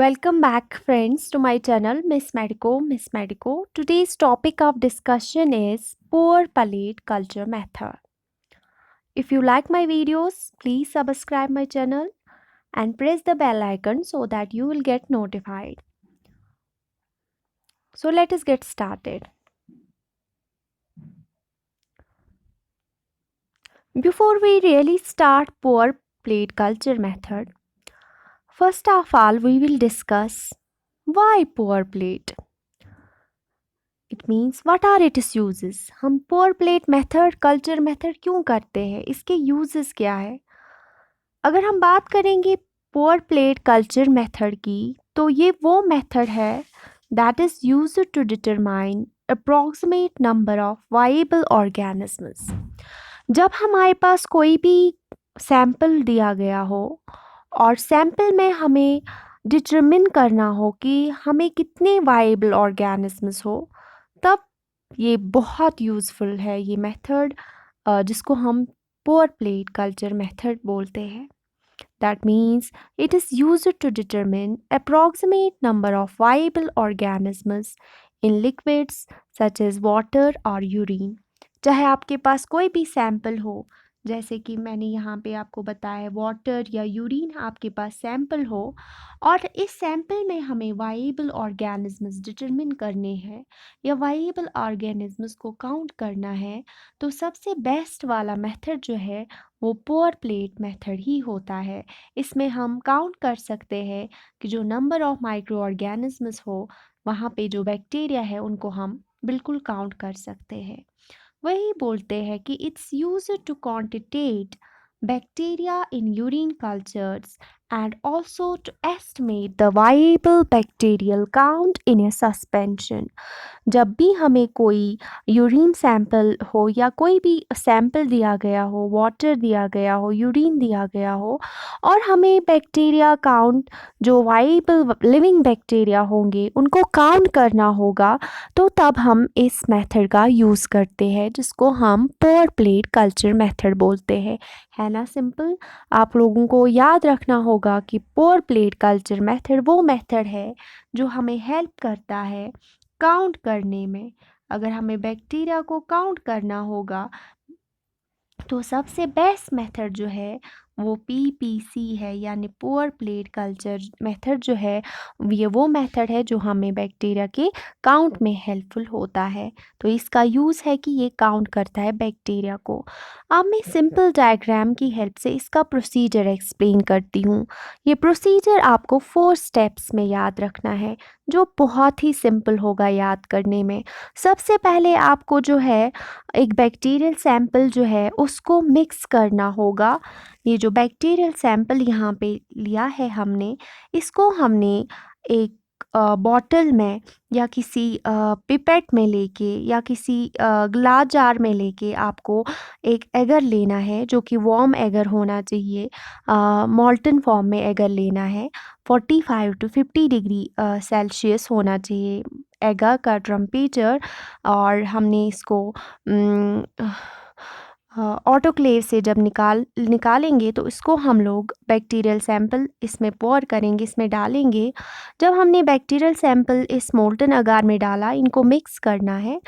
Welcome back, friends, to my channel, Miss Medico. Miss Medico. Today's topic of discussion is Poor Palate Culture Method. If you like my videos, please subscribe my channel and press the bell icon so that you will get notified. So let us get started. Before we really start Poor Plate Culture Method, first of all, we will discuss why poor plate. It means what are its uses. हम pour plate method culture method क्यों करते हैं, इसके uses क्या है. अगर हम बात करेंगे पोर प्लेट कल्चर मेथड की, तो ये वो मेथड है that is use to determine approximate number of viable organisms. जब हमारे पास कोई भी सैंपल दिया गया हो और सैंपल में हमें डिटरमिन करना हो कि हमें कितने वाइबल ऑर्गेनिजम्स हो, तब ये बहुत यूज़फुल है ये मेथड, जिसको हम पोर प्लेट कल्चर मेथड बोलते हैं. That means it is used to determine approximate number of viable organisms in liquids such as water और यूरिन. चाहे आपके पास कोई भी सैंपल हो, जैसे कि मैंने यहाँ पे आपको बताया वाटर या यूरिन आपके पास सैंपल हो, और इस सैंपल में हमें वाइबल ऑर्गेनिजम्स डिटरमिन करने हैं या वाइबल ऑर्गेनिजम्स को काउंट करना है, तो सबसे बेस्ट वाला मेथड जो है वो पोर प्लेट मेथड ही होता है. इसमें हम काउंट कर सकते हैं कि जो नंबर ऑफ माइक्रो ऑर्गेनिजम्स हो, वहाँ पे जो बैक्टीरिया है उनको हम बिल्कुल काउंट कर सकते हैं. वही बोलते हैं कि it's use to quantitate bacteria in urine cultures and also to estimate the viable bacterial count in a suspension. जब भी हमें कोई यूरिन सैंपल हो या कोई भी सैंपल दिया गया हो, वाटर दिया गया हो, यूरिन दिया गया हो, और हमें बैक्टीरिया काउंट, जो वाइबल लिविंग बैक्टीरिया होंगे उनको काउंट करना होगा, तो तब हम इस मेथड का यूज़ करते हैं, जिसको हम पोर प्लेट कल्चर मेथड बोलते हैं. है ना सिंपल. आप लोगों को याद रखना होगा कि पोर प्लेट कल्चर मेथड वो मेथड है जो हमें हेल्प करता है काउंट करने में. अगर हमें बैक्टीरिया को काउंट करना होगा, तो सबसे बेस्ट मेथड जो है वो पीपीसी है, यानी पोर प्लेट कल्चर मेथड जो है, ये वो मेथड है जो हमें बैक्टीरिया के काउंट में हेल्पफुल होता है. तो इसका यूज़ है कि ये काउंट करता है बैक्टीरिया को. अब मैं सिंपल डायग्राम की हेल्प से इसका प्रोसीजर एक्सप्लेन करती हूँ. ये प्रोसीजर आपको 4 स्टेप्स में याद रखना है, जो बहुत ही सिंपल होगा याद करने में. सबसे पहले आपको जो है एक बैक्टीरियल सैंपल जो है उसको मिक्स करना होगा. ये जो बैक्टीरियल सैंपल यहाँ पे लिया है हमने, इसको हमने एक बॉटल में या किसी पिपेट में लेके या किसी ग्लास जार में लेके आपको एक एगर लेना है, जो कि वार्म एगर होना चाहिए. मॉल्टन फॉर्म में एगर लेना है. 45 to 50 डिग्री सेल्सियस होना चाहिए एगर का टेम्परेचर. और हमने इसको ऑटोक्लेव से जब निकालेंगे, तो इसको हम लोग बैक्टीरियल सैंपल इसमें पोर करेंगे, इसमें डालेंगे. जब हमने बैक्टीरियल सैंपल इस मोल्टन अगार में डाला, इनको मिक्स करना है.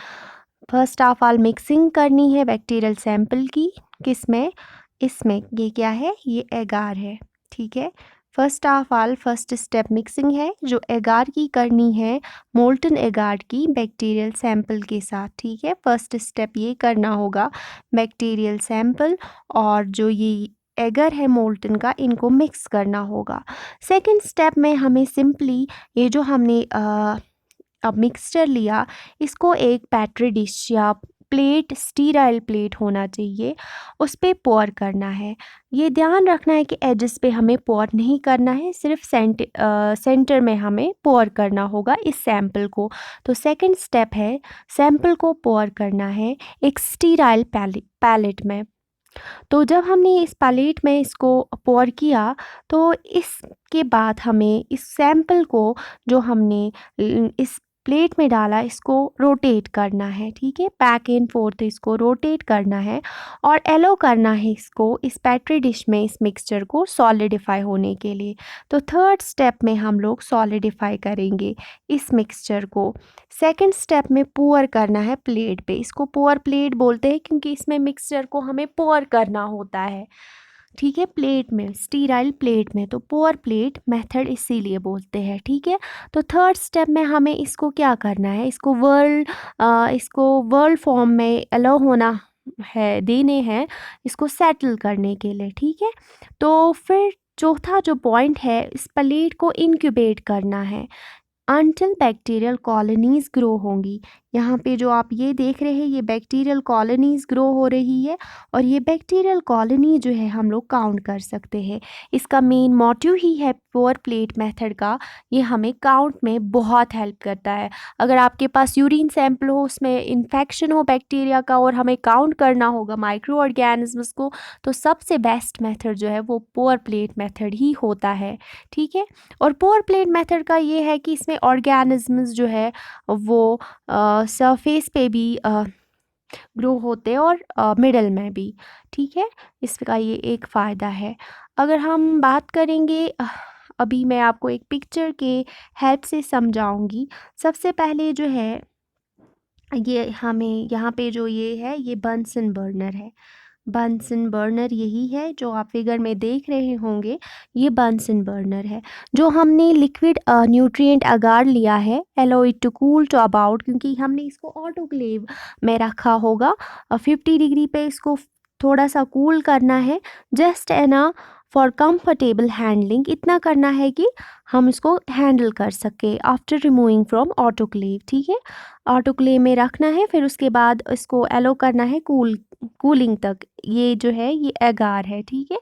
फर्स्ट ऑफ ऑल मिक्सिंग करनी है बैक्टीरियल सैंपल की. किसमें? इसमें. ये क्या है? ये एगार है. ठीक है. First of all first step mixing है, जो एगार की करनी है मोल्टन एगार की बैक्टीरियल सैंपल के साथ. ठीक है. फर्स्ट स्टेप ये करना होगा. बैक्टीरियल सैंपल और जो ये एगर है मोल्टन का, इनको मिक्स करना होगा. सेकंड स्टेप में हमें सिंपली ये जो हमने अब मिक्सचर लिया, इसको एक पैट्री डिश या प्लेट, स्टीराइल प्लेट होना चाहिए, उस पे पोर करना है. ये ध्यान रखना है कि एजेस पे हमें पोर नहीं करना है, सिर्फ सेंटर में हमें पोर करना होगा इस सैंपल को. तो सेकंड स्टेप है सैंपल को पोर करना है एक स्टीराइल पैलेट में. तो जब हमने इस पैलेट में इसको पोर किया, तो इसके बाद हमें इस सैंपल को, जो हमने इस प्लेट में डाला, इसको रोटेट करना है, ठीक है, बैक एंड फोर्थ इसको रोटेट करना है और एलो करना है इसको इस पेट्री डिश में इस मिक्सचर को सॉलिडिफाई होने के लिए। तो थर्ड स्टेप में हम लोग सॉलिडिफाई करेंगे इस मिक्सचर को। सेकंड स्टेप में पोर करना है प्लेट पे, इसको पोर प्लेट बोलते हैं क्योंकि इसमें मिक्सचर को हमें पोर करना होता है, ठीक है, प्लेट में, स्टीराइल प्लेट में, तो पोर प्लेट मेथड इसीलिए बोलते हैं, ठीक है। तो थर्ड स्टेप में हमें इसको क्या करना है, इसको वर्ल्ड फॉर्म में अलाउ होना है, देने हैं इसको सेटल करने के लिए, ठीक है। तो फिर चौथा जो पॉइंट है, इस प्लेट को इंक्यूबेट करना है अनटिल बैक्टीरियल कॉलोनीज ग्रो होंगी। यहाँ पे जो आप ये देख रहे हैं, ये बैक्टीरियल कॉलोनीज ग्रो हो रही है और ये बैक्टीरियल कॉलोनी जो है हम लोग काउंट कर सकते हैं। इसका मेन मोटिव ही है पोर प्लेट मेथड का, ये हमें काउंट में बहुत हेल्प करता है। अगर आपके पास यूरिन सैंपल हो, उसमें इन्फेक्शन हो बैक्टीरिया का और हमें काउंट करना होगा माइक्रो ऑर्गेनिजम्स को, तो सबसे बेस्ट मेथड जो है वो पोर प्लेट मेथड ही होता है, ठीक है। और पोर प्लेट मेथड का ये है कि इसमें ऑर्गेनिजम्स जो है वो सरफेस पे भी ग्रो होते और मिडल में भी, ठीक है, इसका ये एक फ़ायदा है। अगर हम बात करेंगे अभी मैं आपको एक पिक्चर के हेल्प से समझाऊंगी। सबसे पहले जो है ये हमें यहाँ पे जो ये है, ये बंसन बर्नर है, बंसन बर्नर यही है जो आप फिगर में देख रहे होंगे, ये बंसन बर्नर है। जो हमने लिक्विड न्यूट्रिएंट अगार लिया है, allow it to cool to about, क्योंकि हमने इसको ऑटोक्लेव में रखा होगा, 50 डिग्री पे इसको थोड़ा सा कूल करना है, just enough for comfortable handling, इतना करना है कि हम इसको हैंडल कर सके आफ्टर रिमूविंग फ्रॉम ऑटोक्लेव, ठीक है। ऑटोक्लेव में रखना है, फिर उसके बाद इसको अलो करना है कूलिंग तक। ये जो है ये एगार है, ठीक है,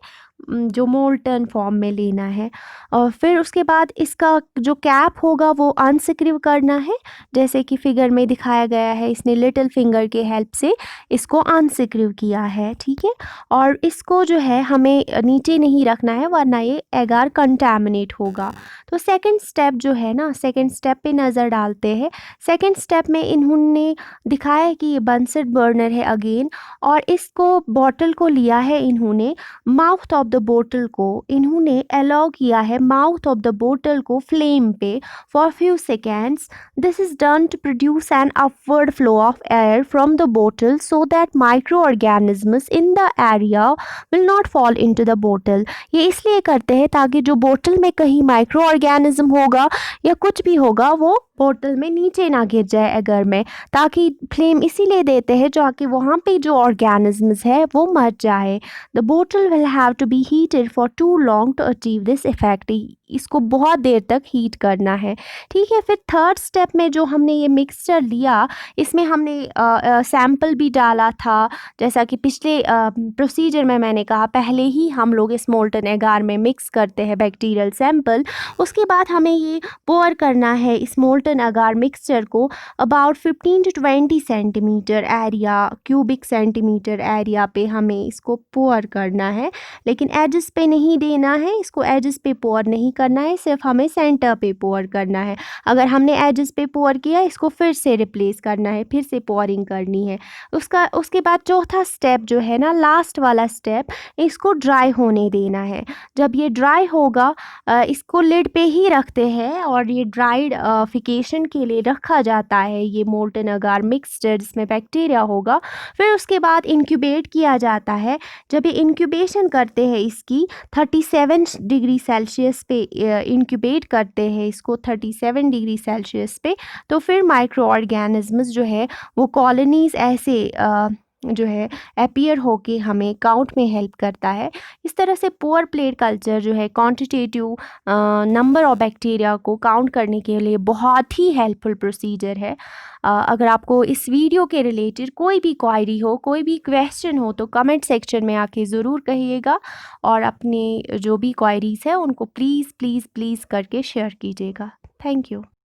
जो मोल्टन फॉर्म में लेना है। और फिर उसके बाद इसका जो कैप होगा वो अनसिक्रिव करना है, जैसे कि फिगर में दिखाया गया है, इसने लिटिल फिंगर के हेल्प से इसको अनसिक्रिव किया है, ठीक है। और इसको जो है हमें नीचे नहीं रखना है वरना ये एगार कंटामिनेट होगा। तो सेकंड स्टेप जो है ना, सेकंड स्टेप पे नज़र डालते हैं। सेकंड स्टेप में इन्होंने दिखाया है कि ये बंसन बर्नर है अगेन, और इसको बॉटल को लिया है इन्होंने, माउथ ऑफ द बोतल को इन्होंने अलाउ किया है, माउथ ऑफ द बोतल को फ्लेम पे for few seconds. This is done to produce an upward flow of air from the बोतल so that micro organisms in the area will not fall into the बोतल। ये इसलिए करते हैं ताकि जो बोतल में कहीं माइक्रो ऑर्गेनिज्म होगा या कुछ भी होगा वो बोतल में नीचे ना गिर जाए अगर में, ताकि फ्लेम इसीलिए देते हैं ताकि वहाँ पे जो ऑर्गेनिजम्स है वो मर जाए। द बोतल will have to be heated for too long to achieve this effect, इसको बहुत देर तक हीट करना है, ठीक है। फिर थर्ड स्टेप में जो हमने ये मिक्सचर लिया, इसमें हमने सैम्पल भी डाला था, जैसा कि पिछले प्रोसीजर में मैंने कहा, पहले ही हम लोग इस मोल्टन एगार में मिक्स करते हैं बैक्टीरियल सैंपल, उसके बाद हमें ये पोर करना है इस मोल्टन अगार मिक्सचर को about 15 to 20 centimetre area, cubic centimetre area पे हमें इसको पोर करना है, लेकिन एजेस पे नहीं देना है, इसको एजेस पे पोर नहीं करना है, सिर्फ हमें सेंटर पे पोर करना है। अगर हमने एजेस पे पोर किया, इसको फिर से रिप्लेस करना है, फिर से पोरिंग करनी है। उसके बाद चौथा स्टेप जो है ना, लास्ट वाला स्टेप, इसको ड्राई होने देना है। जब ये ड्राई होगा, इसको लिड पे ही रखते हैं और ये ड्राइडिफिकेशन के लिए रखा जाता है ये मोल्टन अगार मिक्सचर जिसमें बैक्टीरिया होगा। फिर उसके बाद इंक्यूबेट किया जाता है। जब ये इंक्यूबेशन करते हैं इसकी 37 डिग्री सेल्सियस पे इंक्यूबेट करते हैं इसको 37 डिग्री सेल्सियस पे, तो फिर माइक्रो ऑर्गेनिजम्स जो है वो कॉलोनीज़ ऐसे जो है अपीयर होके हमें काउंट में हेल्प करता है। इस तरह से पोर प्लेट कल्चर जो है क्वांटिटेटिव नंबर ऑफ बैक्टीरिया को काउंट करने के लिए बहुत ही हेल्पफुल प्रोसीजर है। अगर आपको इस वीडियो के रिलेटेड कोई भी क्वायरी हो, कोई भी क्वेश्चन हो, तो कमेंट सेक्शन में आके ज़रूर कहिएगा और अपने जो भी क्वायरीज़ है उनको प्लीज़ प्लीज़ प्लीज़ करके शेयर कीजिएगा। Thank you.